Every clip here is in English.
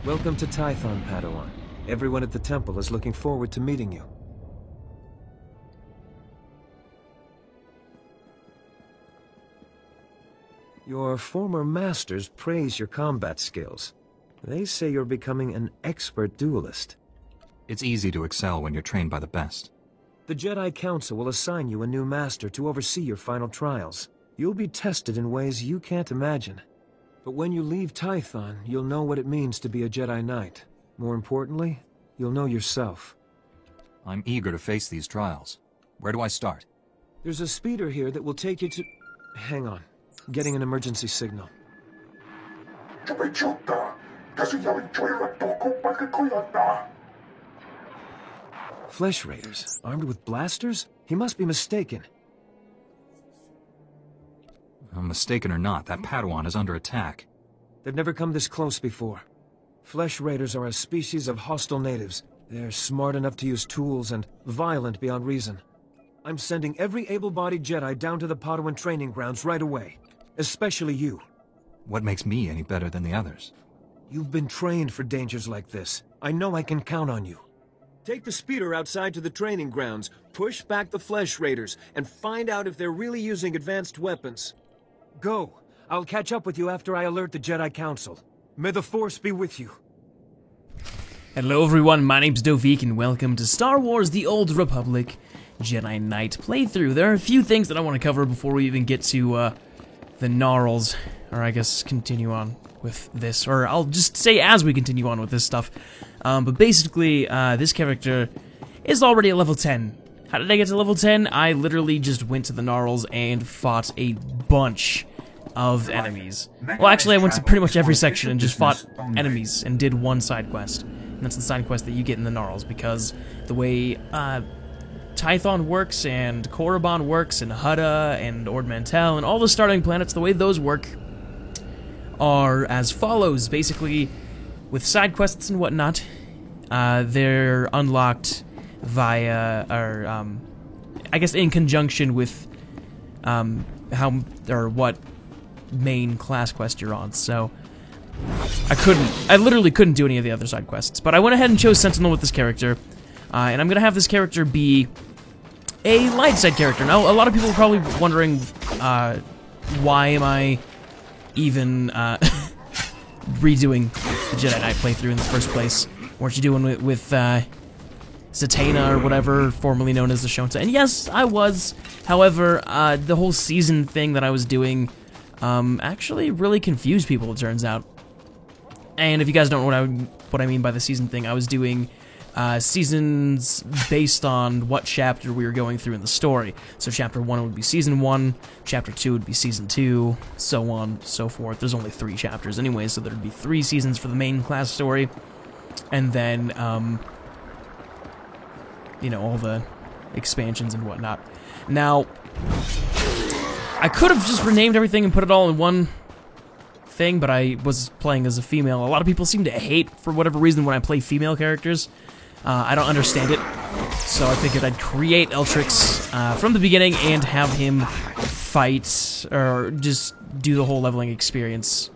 Welcome to Tython, Padawan. Everyone at the temple is looking forward to meeting you. Your former masters praise your combat skills. They say you're becoming an expert duelist. It's easy to excel when you're trained by the best. The Jedi Council will assign you a new master to oversee your final trials. You'll be tested in ways you can't imagine. But when you leave Tython, you'll know what it means to be a Jedi Knight. More importantly, you'll know yourself. I'm eager to face these trials. Where do I start? There's a speeder here that will take you to... Hang on. Getting an emergency signal. Flesh Raiders, armed with blasters? He must be mistaken. Mistaken or not, that Padawan is under attack. They've never come this close before. Flesh Raiders are a species of hostile natives. They're smart enough to use tools and violent beyond reason. I'm sending every able-bodied Jedi down to the Padawan training grounds right away. Especially you. What makes me any better than the others? You've been trained for dangers like this. I know I can count on you. Take the speeder outside to the training grounds, push back the Flesh Raiders, and find out if they're really using advanced weapons. Go. I'll catch up with you after I alert the Jedi Council. May the Force be with you. Hello everyone, my name's Dovik and welcome to Star Wars The Old Republic Jedi Knight playthrough. There are a few things that I want to cover before we even get to the Gnarls, or I guess continue on with this, or I'll just say as we continue on with this stuff. But basically, this character is already at level 10. How did I get to level 10? I literally just went to the Gnarls and fought a bunch of enemies. Well, actually, I went to pretty much every section and just fought enemies and did one side quest. And that's the side quest that you get in the Gnarls, because the way Tython works, and Korriban works, and Hutta, and Ord Mantell, and all the starting planets, the way those work are as follows. Basically, with side quests and whatnot, they're unlocked via, or I guess in conjunction with how or what main class quest you're on. So I literally couldn't do any of the other side quests, but I went ahead and chose Sentinel with this character, and I'm gonna have this character be a light side character. Now, a lot of people are probably wondering, why am I even redoing the Jedi Knight playthrough in the first place? Weren't you doing it with Zatanna or whatever, formerly known as the Shonta? And yes, I was. However, the whole season thing that I was doing actually really confused people, it turns out. And if you guys don't know what I mean by the season thing, I was doing seasons based on what chapter we were going through in the story. So chapter 1 would be season 1, chapter 2 would be season 2, so on, so forth. There's only 3 chapters anyway, so there'd be 3 seasons for the main class story. And then, you know, all the expansions and whatnot. Now, I could have just renamed everything and put it all in one thing, but I was playing as a female. A lot of people seem to hate, for whatever reason, when I play female characters. I don't understand it, so I figured I'd create Eltrix from the beginning and have him fight, or just do the whole leveling experience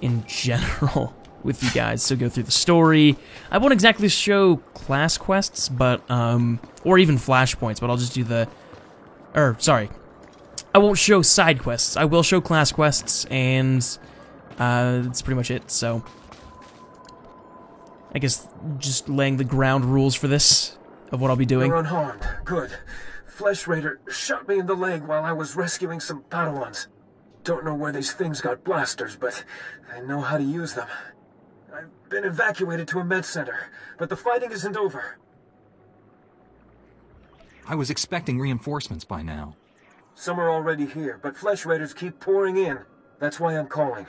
in general with you guys. So go through the story. I won't exactly show class quests, but, or even flashpoints, but I'll just do sorry. I won't show side quests. I will show class quests, and that's pretty much it, so I guess just laying the ground rules for this, of what I'll be doing. You're unharmed. Good. Flesh Raider shot me in the leg while I was rescuing some Padawans. Don't know where these things got blasters, but I know how to use them. I've been evacuated to a med center, but the fighting isn't over. I was expecting reinforcements by now. Some are already here, but Flesh Raiders keep pouring in. That's why I'm calling.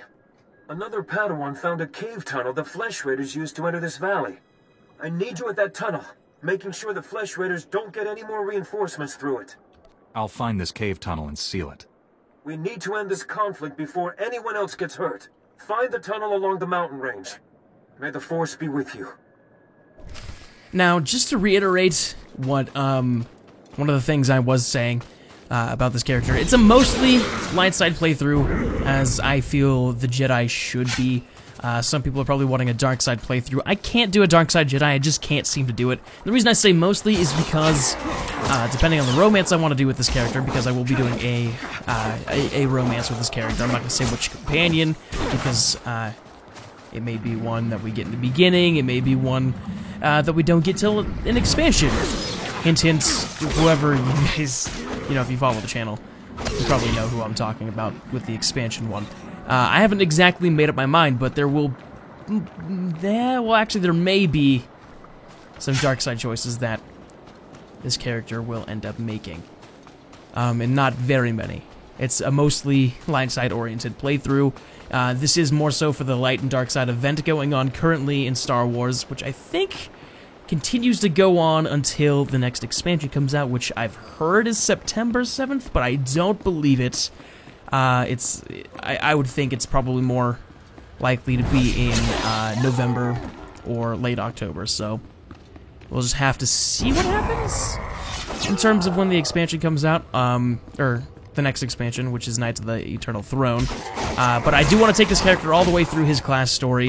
Another Padawan found a cave tunnel the Flesh Raiders used to enter this valley. I need you at that tunnel, making sure the Flesh Raiders don't get any more reinforcements through it. I'll find this cave tunnel and seal it. We need to end this conflict before anyone else gets hurt. Find the tunnel along the mountain range. May the Force be with you. Now, just to reiterate what, one of the things I was saying, about this character. It's a mostly light side playthrough, as I feel the Jedi should be. Some people are probably wanting a dark side playthrough. I can't do a dark side Jedi, I just can't seem to do it. The reason I say mostly is because, depending on the romance I want to do with this character, because I will be doing a romance with this character. I'm not going to say which companion, because it may be one that we get in the beginning, it may be one that we don't get till an expansion. Hint, hint, whoever you guys, you know, if you follow the channel, you probably know who I'm talking about with the expansion one. I haven't exactly made up my mind, but there will... well, actually, there may be some dark side choices that this character will end up making. And not very many. It's a mostly light side oriented playthrough. This is more so for the light and dark side event going on currently in Star Wars, which I think continues to go on until the next expansion comes out, which I've heard is September 7th, but I don't believe it. I would think it's probably more likely to be in November or late October, so we'll just have to see what happens in terms of when the expansion comes out, or the next expansion, which is Knights of the Eternal Throne. But I do want to take this character all the way through his class story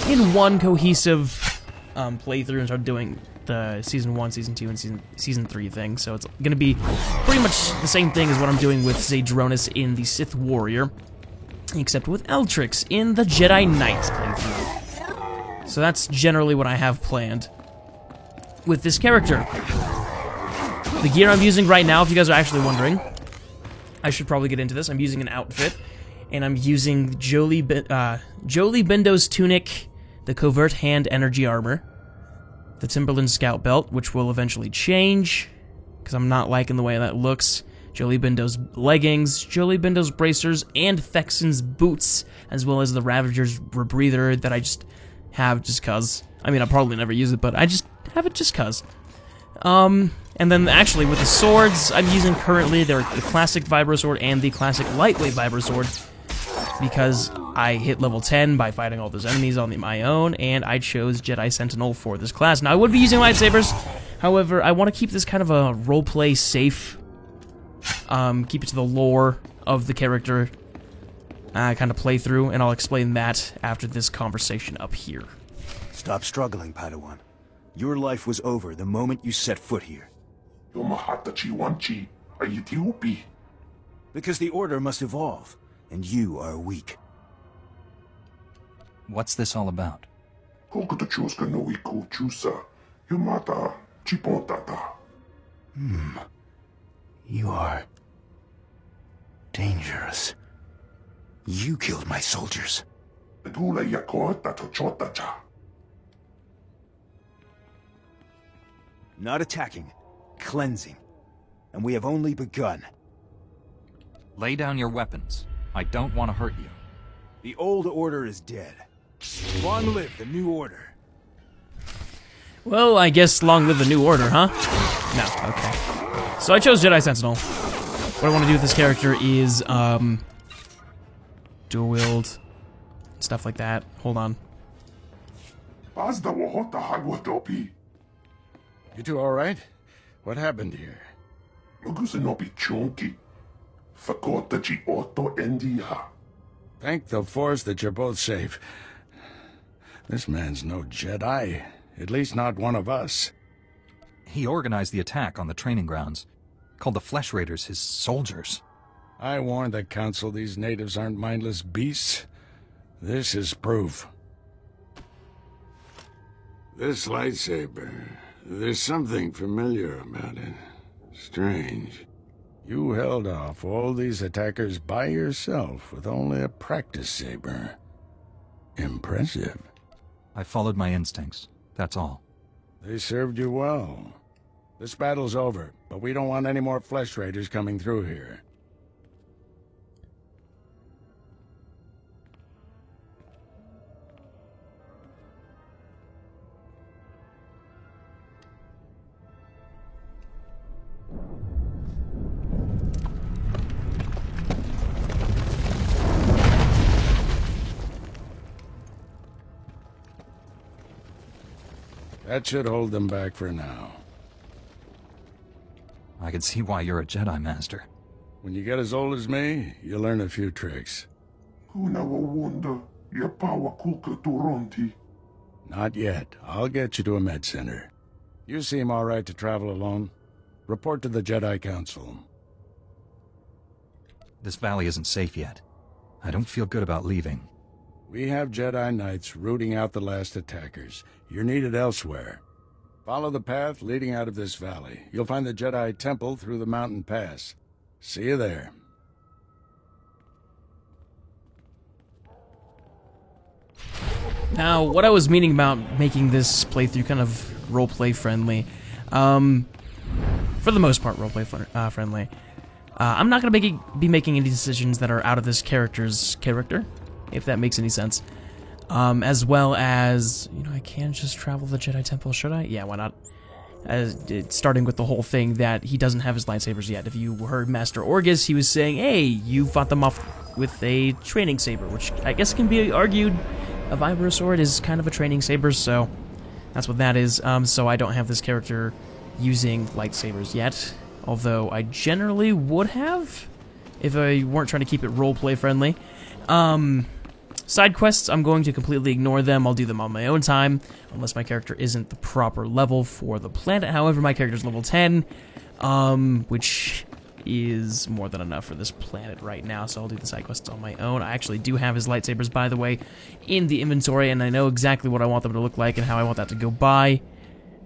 in one cohesive playthrough and start doing the Season 1, Season 2, and Season 3 thing. So it's going to be pretty much the same thing as what I'm doing with Zadronis in the Sith Warrior, except with Eltrix in the Jedi Knight playthrough. So that's generally what I have planned with this character. The gear I'm using right now, if you guys are actually wondering, I should probably get into this. I'm using an outfit, and I'm using Jolie Bindo's tunic, the Covert Hand Energy Armor, the Timberland Scout Belt, which will eventually change, because I'm not liking the way that looks, Jolie Bindo's leggings, Jolie Bindo's bracers, and Thexen's boots, as well as the Ravager's rebreather that I just have just cuz. I mean, I'll probably never use it, but I just have it just cuz. And then actually with the swords I'm using currently, they're the classic Vibro Sword and the classic lightweight Vibro Sword, because I hit level 10 by fighting all those enemies on my own, and I chose Jedi Sentinel for this class. Now, I would be using lightsabers, however, I want to keep this kind of a roleplay safe, keep it to the lore of the character, kind of playthrough, and I'll explain that after this conversation up here. Stop struggling, Padawan. Your life was over the moment you set foot here. Because the Order must evolve, and you are weak. What's this all about? You are dangerous. You killed my soldiers. Not attacking, cleansing. And we have only begun. Lay down your weapons. I don't want to hurt you. The old order is dead. Long live the new order. Well, I guess long live the new order, huh? No, okay. So I chose Jedi Sentinel. What I want to do with this character is, dual wield, stuff like that. Hold on. You two all right? What happened here? Thank the Force that you're both safe. This man's no Jedi. At least not one of us. He organized the attack on the training grounds. Called the Flesh Raiders his soldiers. I warned the Council these natives aren't mindless beasts. This is proof. This lightsaber, there's something familiar about it. Strange. You held off all these attackers by yourself with only a practice saber. Impressive. I followed my instincts, that's all. They served you well. This battle's over, but we don't want any more Flesh Raiders coming through here. That should hold them back for now. I can see why you're a Jedi Master. When you get as old as me, you'll learn a few tricks. Not Not yet. I'll get you to a med center. You seem all right to travel alone. Report to the Jedi Council. This valley isn't safe yet. I don't feel good about leaving. We have Jedi Knights rooting out the last attackers. You're needed elsewhere. Follow the path leading out of this valley. You'll find the Jedi Temple through the mountain pass. See you there. Now, what I was meaning about making this playthrough kind of roleplay friendly, for the most part roleplay friendly, I'm not going to be making any decisions that are out of this character's character, if that makes any sense. As well as, you know, I can just travel the Jedi Temple, should I? Yeah, why not? Starting with the whole thing that he doesn't have his lightsabers yet. If you heard Master Orgus, he was saying, hey, you fought them off with a training saber, which I guess can be argued a Vibro sword is kind of a training saber, so that's what that is. So I don't have this character using lightsabers yet, although I generally would have if I weren't trying to keep it roleplay friendly. Side quests, I'm going to completely ignore them. I'll do them on my own time, unless my character isn't the proper level for the planet. However, my character's level 10, which is more than enough for this planet right now, so I'll do the side quests on my own. I actually do have his lightsabers, by the way, in the inventory, and I know exactly what I want them to look like and how I want that to go by.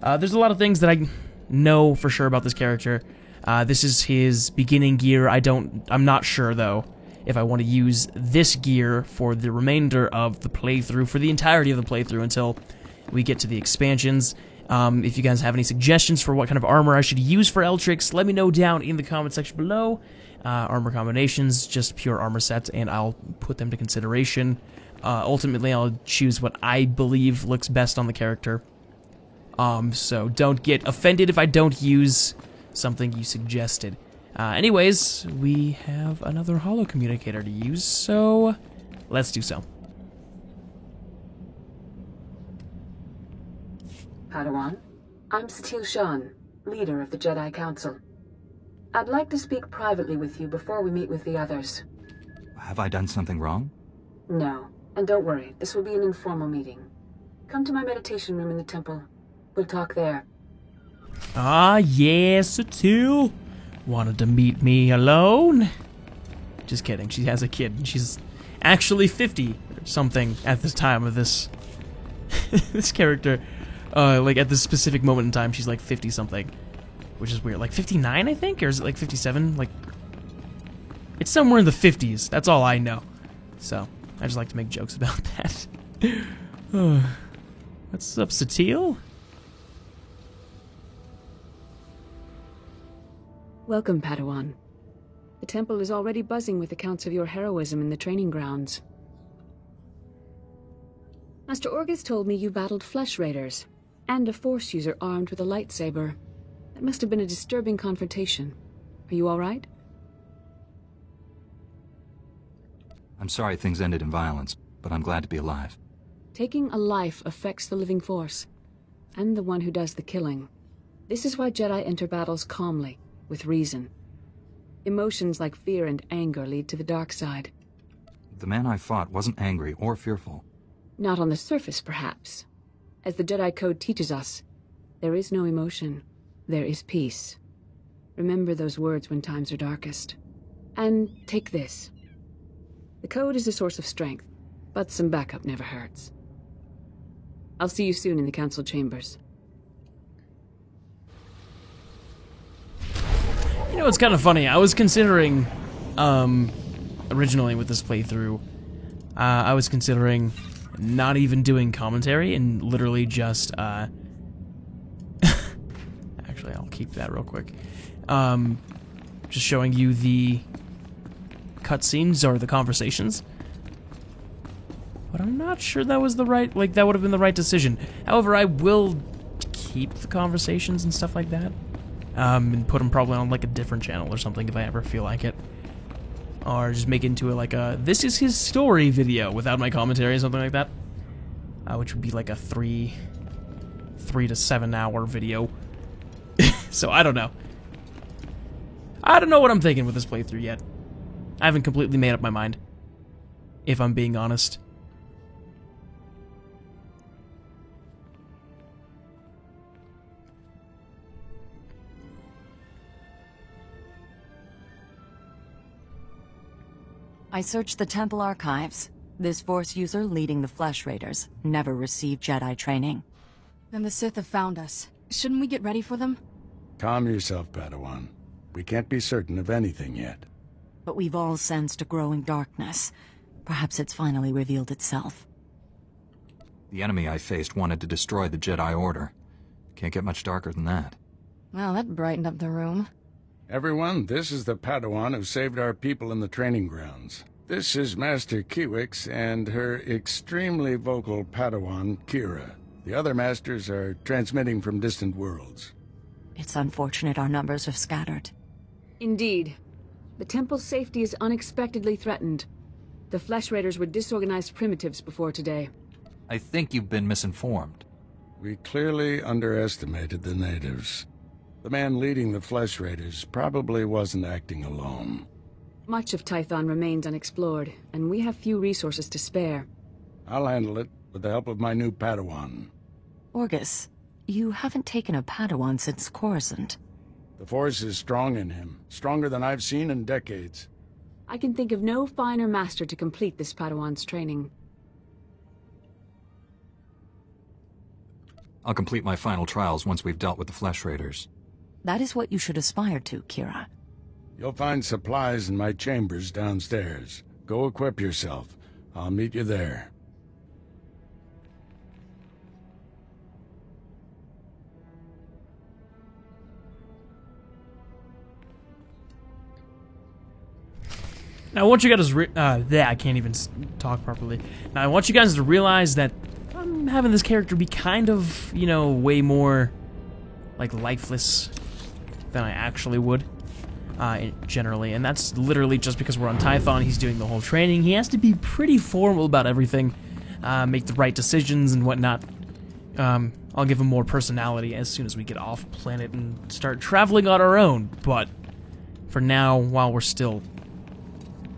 There's a lot of things that I know for sure about this character. This is his beginning gear. I'm not sure, though, if I want to use this gear for the remainder of the playthrough, for the entirety of the playthrough until we get to the expansions. If you guys have any suggestions for what kind of armor I should use for Eltrix, let me know down in the comment section below. Armor combinations, just pure armor sets, and I'll put them to consideration. Ultimately, I'll choose what I believe looks best on the character. So don't get offended if I don't use something you suggested. Anyways, we have another holo communicator to use, so let's do so. Padawan, I'm Satele Shan, leader of the Jedi Council. I'd like to speak privately with you before we meet with the others. Have I done something wrong? No, and don't worry, this will be an informal meeting. Come to my meditation room in the temple. We'll talk there. Ah, yes, Satele. Wanted to meet me alone? Just kidding, she has a kid, and she's actually 50 or something at this time of this this character. Like, at this specific moment in time, she's like 50-something, which is weird. Like 59, I think? Or is it like 57? Like, it's somewhere in the 50s. That's all I know. So, I just like to make jokes about that. What's up, Satele? Welcome, Padawan. The temple is already buzzing with accounts of your heroism in the training grounds. Master Orgus told me you battled flesh raiders, and a Force user armed with a lightsaber. That must have been a disturbing confrontation. Are you all right? I'm sorry things ended in violence, but I'm glad to be alive. Taking a life affects the living Force, and the one who does the killing. This is why Jedi enter battles calmly, with reason. Emotions like fear and anger lead to the dark side. The man I fought wasn't angry or fearful. Not on the surface, perhaps. As the Jedi Code teaches us, there is no emotion, there is peace. Remember those words when times are darkest. And take this. The Code is a source of strength, but some backup never hurts. I'll see you soon in the Council chambers. You know, it's kind of funny. I was considering, originally with this playthrough, I was considering not even doing commentary and literally just, actually, I'll keep that real quick. Just showing you the cutscenes or the conversations. But I'm not sure that was the right, that would have been the right decision. However, I will keep the conversations and stuff like that. And put them probably on, like, a different channel or something if I ever feel like it. Or just make it into, a this is his story video without my commentary or something like that. Which would be, like, a 3 to 7 hour video. So, I don't know. I don't know what I'm thinking with this playthrough yet. I haven't completely made up my mind, if I'm being honest. I searched the temple archives. This Force user leading the Flesh Raiders never received Jedi training. Then the Sith have found us. Shouldn't we get ready for them? Calm yourself, Padawan. We can't be certain of anything yet. But we've all sensed a growing darkness. Perhaps it's finally revealed itself. The enemy I faced wanted to destroy the Jedi Order. Can't get much darker than that. Well, that brightened up the room. Everyone, this is the Padawan who saved our people in the training grounds. This is Master Kiwix and her extremely vocal Padawan, Kira. The other masters are transmitting from distant worlds. It's unfortunate our numbers are scattered. Indeed. The temple's safety is unexpectedly threatened. The Flesh Raiders were disorganized primitives before today. I think you've been misinformed. We clearly underestimated the natives. The man leading the Flesh Raiders probably wasn't acting alone. Much of Tython remains unexplored, and we have few resources to spare. I'll handle it with the help of my new Padawan. Orgus, you haven't taken a Padawan since Coruscant. The Force is strong in him, stronger than I've seen in decades. I can think of no finer master to complete this Padawan's training. I'll complete my final trials once we've dealt with the Flesh Raiders. That is what you should aspire to, Kira. You'll find supplies in my chambers downstairs. Go equip yourself. I'll meet you there. Now, I want you guys to I can't even talk properly. Now, I want you guys to realize that I'm having this character be kind of, you know, way more, like, lifeless than I actually would, generally. And that's literally just because we're on Tython, he's doing the whole training. He has to be pretty formal about everything, make the right decisions and whatnot. I'll give him more personality as soon as we get off planet and start traveling on our own. But for now, while we're still,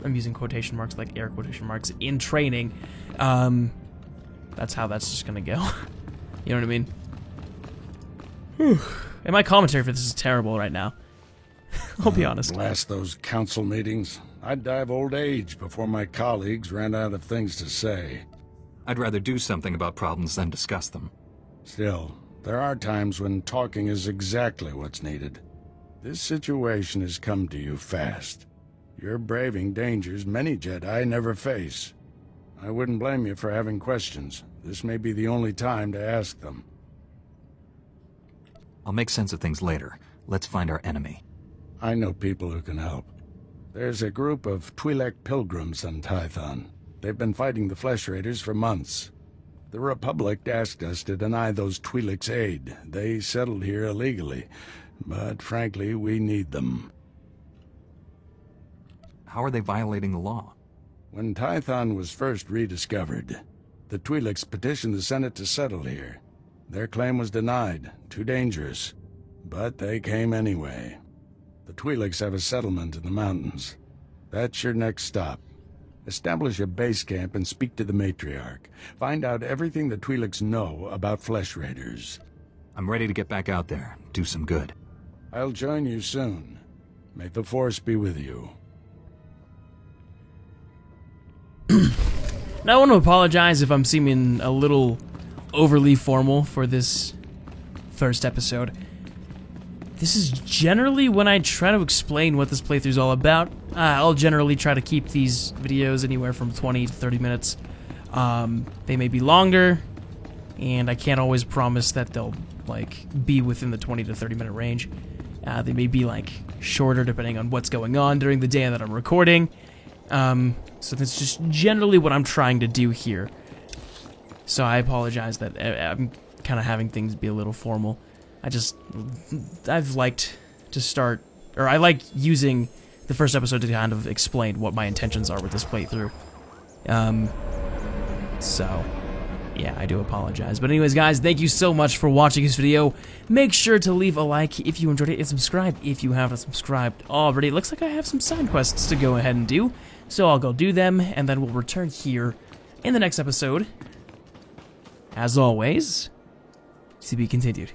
I'm using quotation marks, like air quotation marks, in training, that's how that's just gonna go. You know what I mean? Whew. And my commentary for this is terrible right now. I'll be honest. Blast those council meetings. I'd die of old age before my colleagues ran out of things to say. I'd rather do something about problems than discuss them. Still, there are times when talking is exactly what's needed. This situation has come to you fast. You're braving dangers many Jedi never face. I wouldn't blame you for having questions. This may be the only time to ask them. I'll make sense of things later. Let's find our enemy. I know people who can help. There's a group of Twi'lek pilgrims on Tython. They've been fighting the Flesh Raiders for months. The Republic asked us to deny those Twi'leks aid. They settled here illegally, but frankly, we need them. How are they violating the law? When Tython was first rediscovered, the Twi'leks petitioned the Senate to settle here. Their claim was denied, too dangerous, but they came anyway. The Twi'leks have a settlement in the mountains. That's your next stop. Establish a base camp and speak to the Matriarch. Find out everything the Twi'leks know about Flesh Raiders. I'm ready to get back out there, do some good. I'll join you soon. May the Force be with you. Now, I want to apologize if I'm seeming a little overly formal for this first episode. This is generally when I try to explain what this playthrough is all about. I'll generally try to keep these videos anywhere from 20 to 30 minutes. They may be longer, and I can't always promise that they'll like be within the 20 to 30 minute range. They may be like shorter depending on what's going on during the day that I'm recording. So that's just generally what I'm trying to do here. So I apologize that I'm kind of having things be a little formal. I've liked to start, or I like using the first episode to kind of explain what my intentions are with this playthrough. So, Yeah, I do apologize. But anyways, guys, thank you so much for watching this video. Make sure to leave a like if you enjoyed it, and subscribe if you haven't subscribed already. It looks like I have some side quests to go ahead and do, so I'll go do them, and then we'll return here in the next episode. As always, to be continued.